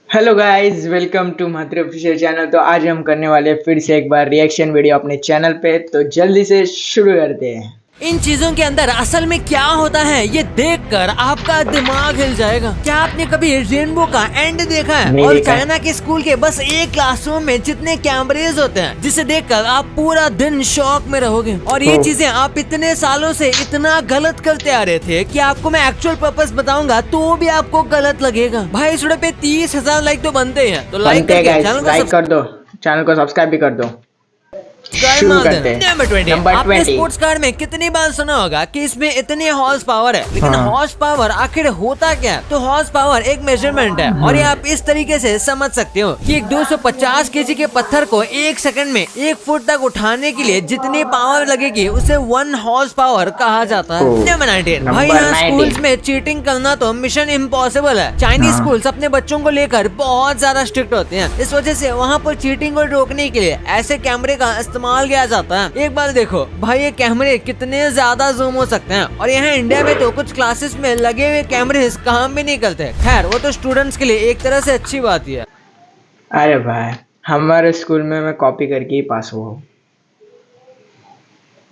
Hello guys, welcome to Mahatri official channel. तो आज हम करने वाले हैं फिर से एक बार रिएक्शन वीडियो अपने चैनल पे। तो जल्दी से शुरू करते हैं। इन चीजों के अंदर असल में क्या होता है ये देखकर आपका दिमाग हिल जाएगा। क्या आपने कभी रेनबो का एंड देखा है? और चाइना के स्कूल के बस एक क्लासरूम में जितने कैमरेज होते हैं जिसे देखकर आप पूरा दिन शॉक में रहोगे। और ये चीजें आप इतने सालों से इतना गलत करते आ रहे थे कि आपको मैं एक्चुअल पर्पस बताऊंगा तो भी आपको गलत लगेगा। भाई इस वीडियो पे 30,000 लाइक तो बनते हैं, तो लाइक करके लाइक कर दो, चैनल को सब्सक्राइब भी कर दो। शुरू करते हैं। नंबर 20। स्पोर्ट्स कार में कितनी बार सुना होगा कि इसमें इतने हॉर्स पावर है, लेकिन हॉर्स पावर आखिर होता क्या है? तो हॉर्स पावर एक मेजरमेंट है और ये आप इस तरीके से समझ सकते हो कि एक 250 केजी के पत्थर को 1 सेकंड में 1 फुट तक उठाने के लिए जितनी पावर लगेगी उसे 1 हॉर्स पावर कहा जाता है। नंबर 19। भाई यहाँ स्कूल्स में चीटिंग करना तो मिशन इम्पॉसिबल है। चाइनीज स्कूल्स अपने बच्चों को लेकर बहुत ज्यादा स्ट्रिक्ट होते हैं। इस वजह से वहाँ पर चीटिंग को रोकने के लिए ऐसे कैमरे का इस्तेमाल किया जाता है। एक बार देखो भाई ये कैमरे कितने ज्यादा जूम हो सकते हैं। और यहाँ इंडिया में तो कुछ क्लासेस में लगे हुए कैमरे काम भी नहीं करते। खैर वो तो स्टूडेंट्स के लिए एक तरह से अच्छी बात ही है। अरे भाई हमारे स्कूल में मैं कॉपी करके ही पास हुआ हूँ,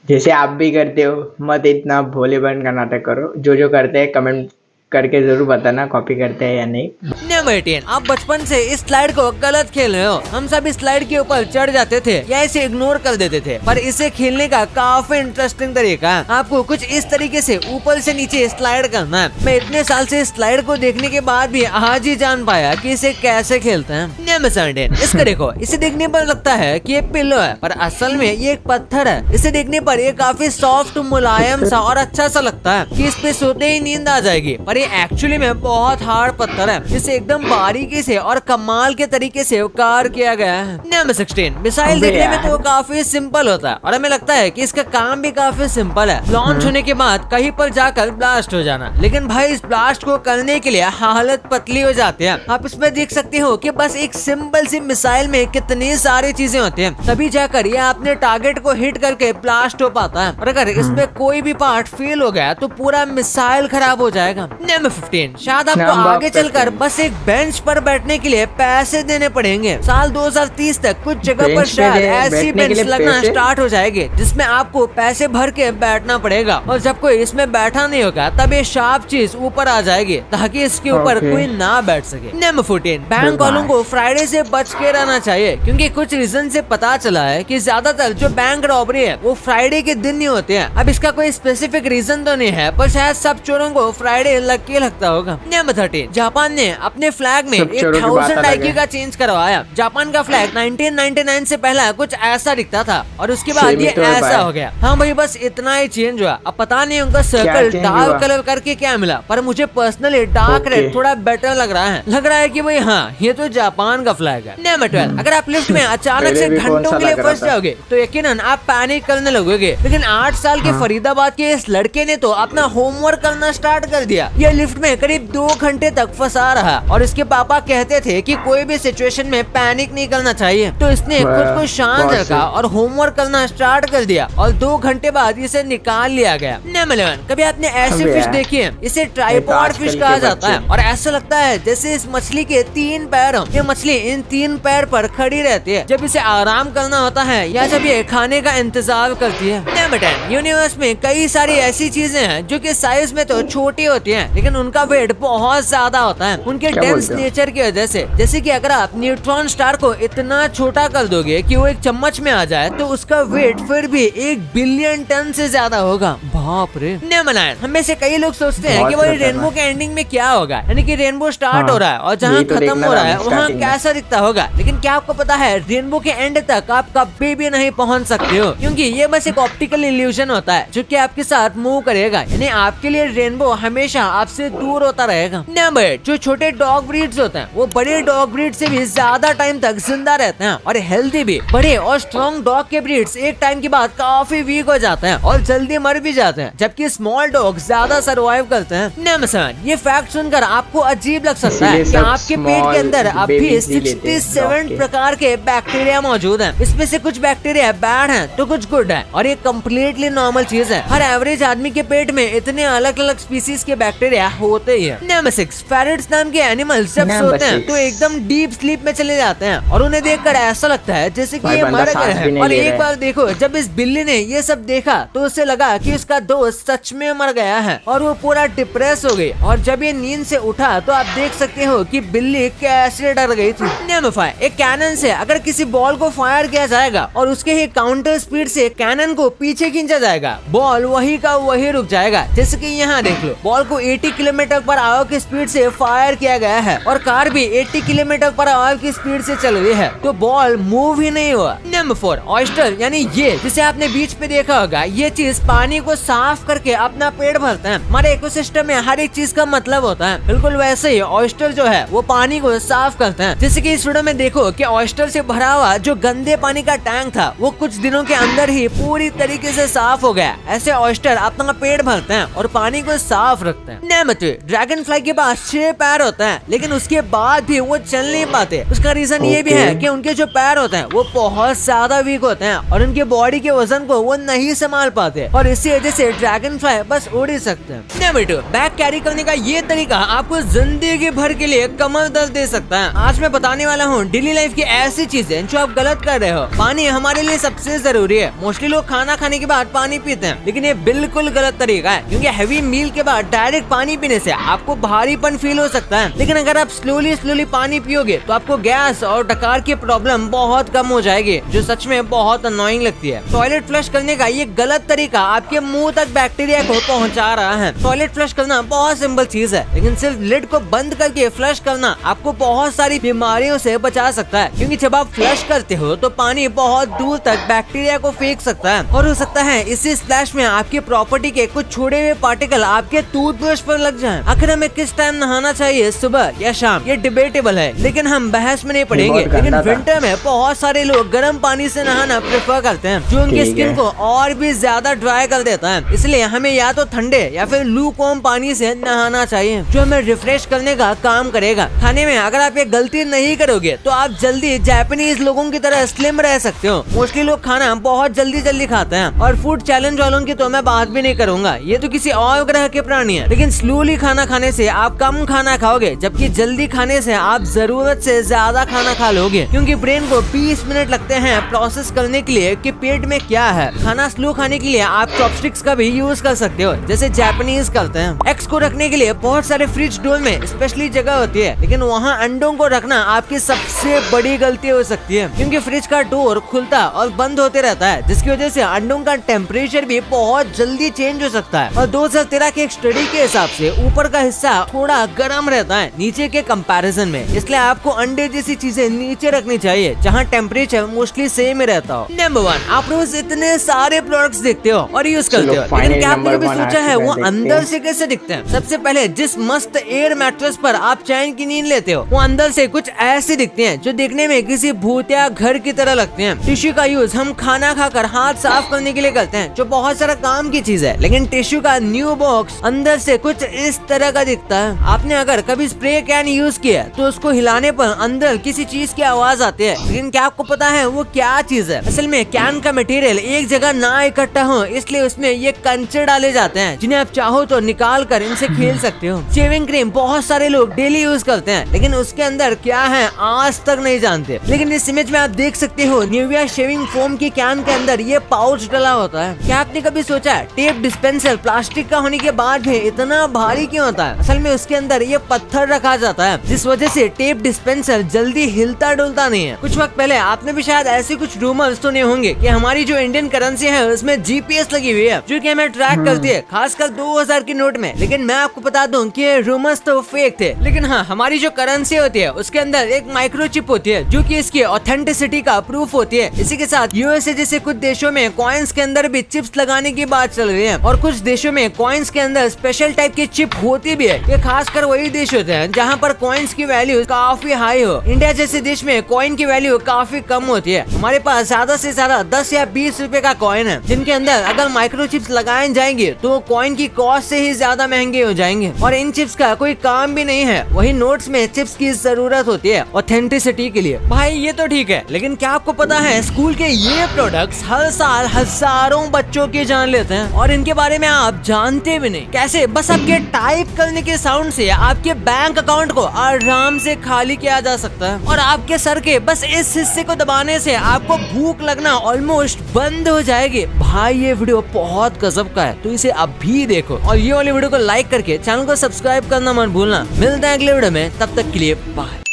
जैसे आप भी करते हो। मत इतना भोले बन का नाटक करो। जो करते हैं कमेंट करके जरूर बताना कॉपी करते हैं या नहीं। नंबर 18। आप बचपन से इस स्लाइड को गलत खेल रहे हो। हम सब इस स्लाइड के ऊपर चढ़ जाते थे या इसे इग्नोर कर देते थे, पर इसे खेलने का काफी इंटरेस्टिंग तरीका है। आपको कुछ इस तरीके से ऊपर से नीचे स्लाइड करना है। मैं इतने साल से इस स्लाइड को देखने के बाद भी आज ही जान पाया कि इसे कैसे खेलते हैं। नंबर 17। इसको देखो, इसे देखने पर लगता है कि ये पिल्लो है, पर असल में ये एक पत्थर है। इसे देखने पर ये काफी सॉफ्ट, मुलायम सा और अच्छा सा लगता है कि इस पे सोते ही नींद आ जाएगी, पर एक्चुअली में बहुत हार्ड पत्थर है जिसे एकदम बारीकी से और कमाल के तरीके से कार किया गया है। नंबर 16। मिसाइल देखने में तो काफी सिंपल होता है और हमें लगता है कि इसका काम भी काफी सिंपल है, लॉन्च होने के बाद कहीं पर जाकर ब्लास्ट हो जाना। लेकिन भाई इस ब्लास्ट को करने के लिए हालत पतली हो जाती है। आप इसमें देख सकते हो कि बस एक सिंपल सी मिसाइल में कितनी सारी चीजें होती हैं, तभी जाकर ये अपने टारगेट को हिट करके ब्लास्ट हो पाता है। और अगर इसमें कोई भी पार्ट फेल हो गया तो पूरा मिसाइल खराब हो जाएगा। नंबर 15। शायद आपको आगे चलकर बस एक बेंच पर बैठने के लिए पैसे देने पड़ेंगे। साल 2030 तक कुछ जगह पर शायद ऐसी बेंच लगना स्टार्ट हो जाएगी जिसमें आपको पैसे भर के बैठना पड़ेगा, और जब कोई इसमें बैठा नहीं होगा तब ये शार्प चीज ऊपर आ जाएगी ताकि इसके ऊपर कोई ना बैठ सके। नंबर 14। बैंक वालों को फ्राइडे से बच के रहना चाहिए, क्योंकि कुछ रीजन से पता चला है कि ज्यादातर जो बैंक रॉबरी है वो फ्राइडे के दिन ही होते हैं। अब इसका कोई स्पेसिफिक रीजन तो नहीं है, पर शायद सब चोरों को फ्राइडे लग के लगता होगा। नंबर 13। जापान ने अपने फ्लैग में 1000 IQ का चेंज करवाया। जापान का फ्लैग 1999 से पहला कुछ ऐसा दिखता था और उसके बाद ये ऐसा हो गया। हाँ भाई बस इतना ही चेंज हुआ। अब पता नहीं उनका सर्कल डार्क कलर करके क्या मिला, पर मुझे पर्सनली डार्क रेड थोड़ा बेटर लग रहा है कि भाई हाँ ये तो जापान का फ्लैग है। नंबर 12। अगर आप लिफ्ट में अचानक से घंटों के लिए फंस जाओगे तो यकीनन आप पैनिक करने लगोगे। लेकिन 8 साल के फरीदाबाद के इस लड़के ने तो अपना होमवर्क करना स्टार्ट कर दिया। ये लिफ्ट में करीब 2 घंटे तक फंसा रहा और इसके पापा कहते थे कि कोई भी सिचुएशन में पैनिक नहीं करना चाहिए, तो इसने खुद को शांत रखा और होमवर्क करना स्टार्ट कर दिया और 2 घंटे बाद इसे निकाल लिया गया। नंबर 11। कभी आपने ऐसी फिश देखी है? इसे ट्राइपॉड फिश कहा जाता है और ऐसा लगता है जैसे इस मछली के 3 पैर हो। ये मछली इन 3 पैर पर खड़ी रहती है जब इसे आराम करना होता है या जब ये खाने का इंतजार करती है। नंबर 10। यूनिवर्स में कई सारी ऐसी चीजें हैं जो कि साइज में तो छोटी होती हैं, लेकिन उनका वेट बहुत ज्यादा होता है उनके डेंस नेचर की वजह से। जैसे कि अगर आप न्यूट्रॉन स्टार को इतना छोटा कर दोगे कि वो एक चम्मच में आ जाए तो उसका वेट फिर भी 1 बिलियन टन से ज्यादा होगा। बाप रे। नंबर 9। हम में से कई लोग सोचते हैं कि वही रेनबो के एंडिंग में क्या होगा, यानी कि रेनबो स्टार्ट हो रहा है और जहाँ खत्म हो रहा है वहाँ कैसा दिखता होगा। लेकिन क्या आपको पता है रेनबो के एंड तक आप कभी भी नहीं पहुँच सकते हो, क्योंकि ये बस एक ऑप्टिकल इल्यूजन होता है जो कि आपके साथ मूव करेगा। यानी आपके लिए रेनबो हमेशा आपसे दूर होता रहेगा। नंबर 8। जो छोटे डॉग ब्रीड्स होते हैं वो बड़े डॉग ब्रीड से भी ज्यादा टाइम तक जिंदा रहते हैं और हेल्दी भी। बड़े और स्ट्रॉन्ग डॉग के ब्रीड्स एक टाइम के बाद काफी वीक हो जाते हैं और जल्दी मर भी जाते हैं, जबकि स्मॉल डॉग ज्यादा सर्वाइव करते हैं। नंबर 7। ये फैक्ट सुनकर आपको अजीब लग सकता है कि आपके पेट के अंदर अभी 67 प्रकार के बैक्टीरिया मौजूद हैं। इसमें से कुछ बैक्टीरिया बैड हैं तो कुछ गुड है, और ये कम्प्लीटली नॉर्मल चीज है। हर एवरेज आदमी के पेट में इतने अलग अलग स्पीसीज के बैक्टीरिया बैक्टीरिया होते ही है। नंबर 6, फेरेट्स नाम के एनिमल्स जब Number सोते हैं 6 तो एकदम डीप स्लीप में चले जाते हैं और उन्हें देखकर ऐसा लगता है जैसे कि भाई ये बंदा मर गए सांस भी हैं। नहीं और ले एक रहा है। बार देखो, जब इस बिल्ली ने ये सब देखा तो उसे लगा कि उसका दोस्त सच में मर गया है और वो पूरा डिप्रेस हो गई। और जब ये नींद से उठा तो आप देख सकते हो कि बिल्ली कैसे डर गई थी। नंबर 5, एक कैनन से अगर किसी बॉल को फायर किया जाएगा और उसके ही काउंटर स्पीड से कैनन को पीछे खींचा जाएगा, बॉल वही का वही रुक जाएगा। जैसे कि यहाँ देख लो, बॉल को 80 किलोमीटर पर आवर की स्पीड से फायर किया गया है और कार भी 80 किलोमीटर पर आवर की स्पीड से चल रही है, तो बॉल मूव ही नहीं हुआ। नंबर 4, ऑयस्टर यानी ये जिसे आपने बीच पे देखा होगा, ये चीज पानी को साफ करके अपना पेट भरता है। हमारे इकोसिस्टम में हर एक चीज का मतलब होता है, बिल्कुल वैसे ही ऑयस्टर जो है वो पानी को साफ करता है। जैसे कि इस वीडियो में देखो कि ऑयस्टर से भरा हुआ जो गंदे पानी का टैंक था वो कुछ दिनों के अंदर ही पूरी तरीके से साफ हो गया। ऐसे ऑयस्टर अपना पेट भरते हैं और पानी को साफ रखते हैं। नंबर 3, ड्रैगन फ्लाई के पास 6 पैर होते हैं लेकिन उसके बाद भी वो चल नहीं पाते। उसका रीजन ये भी है कि उनके जो पैर होते हैं वो बहुत ज्यादा वीक होते हैं और उनके बॉडी के वजन को वो नहीं संभाल पाते और इसी वजह से ड्रैगन फ्लाई बस उड़ ही सकते हैं। नंबर 2, बैग कैरी करने का ये तरीका आपको जिंदगी भर के लिए कमर दर्द दे सकता है। आज मैं बताने वाला हूँ डेली लाइफ की ऐसी चीजें जो आप गलत कर रहे हो। पानी हमारे लिए सबसे जरूरी है। मोस्टली लोग खाना खाने के बाद पानी पीते हैं लेकिन ये बिल्कुल गलत तरीका है, क्योंकि हैवी मील के बाद डायरेक्ट पानी पीने से आपको भारीपन फील हो सकता है। लेकिन अगर आप स्लोली पानी पियोगे तो आपको गैस और डकार की प्रॉब्लम बहुत कम हो जाएगी, जो सच में बहुत अनोइंग लगती है। टॉयलेट फ्लश करने का ये गलत तरीका आपके मुंह तक बैक्टीरिया को पहुंचा रहा है। टॉयलेट फ्लश करना बहुत सिंपल चीज है, लेकिन सिर्फ लिड को बंद करके फ्लश करना आपको बहुत सारी बीमारियों से बचा सकता है, क्योंकि जब आप फ्लश करते हो तो पानी बहुत दूर तक बैक्टीरिया को फेंक सकता है और हो सकता है इसी स्प्लैश में आपकी प्रॉपर्टी के कुछ छोड़े हुए पार्टिकल आपके टूथब्रश पर लग जाएं। आखिर हमें किस टाइम नहाना चाहिए, सुबह या शाम, ये डिबेटेबल है, लेकिन हम बहस में नहीं पड़ेंगे। लेकिन विंटर में बहुत सारे लोग गर्म पानी से नहाना प्रेफर करते हैं, जो उनकी स्किन को और भी ज्यादा ड्राई कर देता है। इसलिए हमें या तो ठंडे या फिर लूकवार्म पानी से नहाना चाहिए, जो हमें रिफ्रेश करने का काम करेगा। खाने में अगर आप ये गलती नहीं करोगे तो आप जल्दी जापानीज लोगों की तरह स्लिम रह सकते हो। मोस्टली लोग खाना बहुत जल्दी खाते हैं और फूड चैलेंज वालों की तो मैं बात भी नहीं करूंगा, ये तो किसी और ग्रह के प्राणी है। लेकिन स्लोली खाना खाने से आप कम खाना खाओगे, जबकि जल्दी खाने से आप जरूरत से ज्यादा खाना खा लोगे, क्योंकि ब्रेन को 20 मिनट लगते हैं प्रोसेस करने के लिए कि पेट में क्या है। खाना स्लो खाने के लिए आप चॉपस्टिक्स का भी यूज कर सकते हो, जैसे जापानीज करते हैं। एग्स को रखने के लिए बहुत सारे फ्रिज डोर में स्पेशली जगह होती है, लेकिन वहाँ अंडों को रखना आपकी सबसे बड़ी गलती हो सकती है, क्योंकि फ्रिज का डोर खुलता और बंद होते रहता है, जिसकी वजह से अंडों का टेम्परेचर भी बहुत जल्दी चेंज हो सकता है। और 2013 के एक स्टडी के हिसाब से ऊपर का हिस्सा थोड़ा गर्म रहता है नीचे के कंपैरिजन में, इसलिए आपको अंडे जैसी चीजें नीचे रखनी चाहिए जहाँ टेम्परेचर मोस्टली सेम ही रहता हो। नंबर 1, आप रोज इतने सारे प्रोडक्ट्स देखते हो और यूज करते हो, लेकिन क्या आपने कभी सोचा है वो अंदर से कैसे दिखते हैं? सबसे पहले जिस मस्त एयर मैट्रेस पर आप चैन की नींद लेते हो वो अंदर से कुछ ऐसे दिखते हैं, जो देखने में किसी भूतिया घर की तरह लगते हैं। टिश्यू का यूज हम खाना खाकर हाथ साफ करने के लिए करते हैं, जो बहुत सारा काम की चीज है, लेकिन टिश्यू का न्यू बॉक्स अंदर से कुछ इस तरह का दिखता है। आपने अगर कभी स्प्रे कैन यूज किया तो उसको हिलाने पर अंदर किसी चीज की आवाज आती है, लेकिन क्या आपको पता है वो क्या चीज है? असल में कैन का मटेरियल एक जगह ना इकट्ठा हो, इसलिए उसमें ये कंचे डाले जाते हैं, जिन्हें आप चाहो तो निकाल कर इनसे खेल सकते हो। शेविंग क्रीम बहुत सारे लोग डेली यूज करते हैं, लेकिन उसके अंदर क्या है आज तक नहीं जानते। लेकिन इस इमेज में आप देख सकते हो निविया शेविंग फोम की कैन के अंदर ये पाउच डला होता है। क्या आपने कभी सोचा टेप डिस्पेंसर प्लास्टिक का होने के बाद भी इतना भारी क्यों होता है? असल में उसके अंदर ये पत्थर रखा जाता है, जिस वजह से टेप डिस्पेंसर जल्दी हिलता डुलता नहीं है। कुछ वक्त पहले आपने भी शायद ऐसे कुछ रूमर्स सुने होंगे कि हमारी जो इंडियन करेंसी है उसमें जीपीएस लगी हुई है, जो कि हमें ट्रैक करती है, खासकर 2000 के नोट में। लेकिन मैं आपको बता दूं कि ये रूमर्स तो फेक थे, लेकिन हाँ, हमारी जो करेंसी होती है उसके अंदर एक माइक्रोचिप होती है, जो कि इसकी ऑथेंटिसिटी का प्रूफ होती है। इसी के साथ यूएसए जैसे कुछ देशों में कॉइन्स के अंदर भी चिप्स लगाने की बात चल रही है, और कुछ देशों में कॉइन्स के अंदर स्पेशल टाइप की चिप होती भी है। ये खासकर वही देश होते हैं जहाँ पर कॉइन्स की वैल्यू काफी हाई हो। इंडिया जैसे देश में कॉइन की वैल्यू काफी कम होती है। हमारे पास ज्यादा से ज्यादा 10 या 20 रुपए का कॉइन है, जिनके अंदर अगर माइक्रोचिप्स लगाए जाएंगे तो कॉइन की कॉस्ट से ही ज्यादा महंगे हो जाएंगे, और इन चिप्स का कोई काम भी नहीं है। वही नोट्स में चिप्स की जरूरत होती है ऑथेंटिसिटी के लिए। भाई ये तो ठीक है, लेकिन क्या आपको पता है स्कूल के ये प्रोडक्ट्स हर साल हजारों बच्चों की जान लेते हैं और इनके बारे में आप जानते भी नहीं। कैसे? बस आप के टाइप करने के साउंड से आपके बैंक अकाउंट को आराम से खाली किया जा सकता है और आपके सर के बस इस हिस्से को दबाने से आपको भूख लगना ऑलमोस्ट बंद हो जाएगी। भाई ये वीडियो बहुत गजब का है, तो इसे अभी देखो और ये वाली वीडियो को लाइक करके चैनल को सब्सक्राइब करना मत भूलना। मिलते हैं अगले वीडियो में, तब तक के लिए बाय।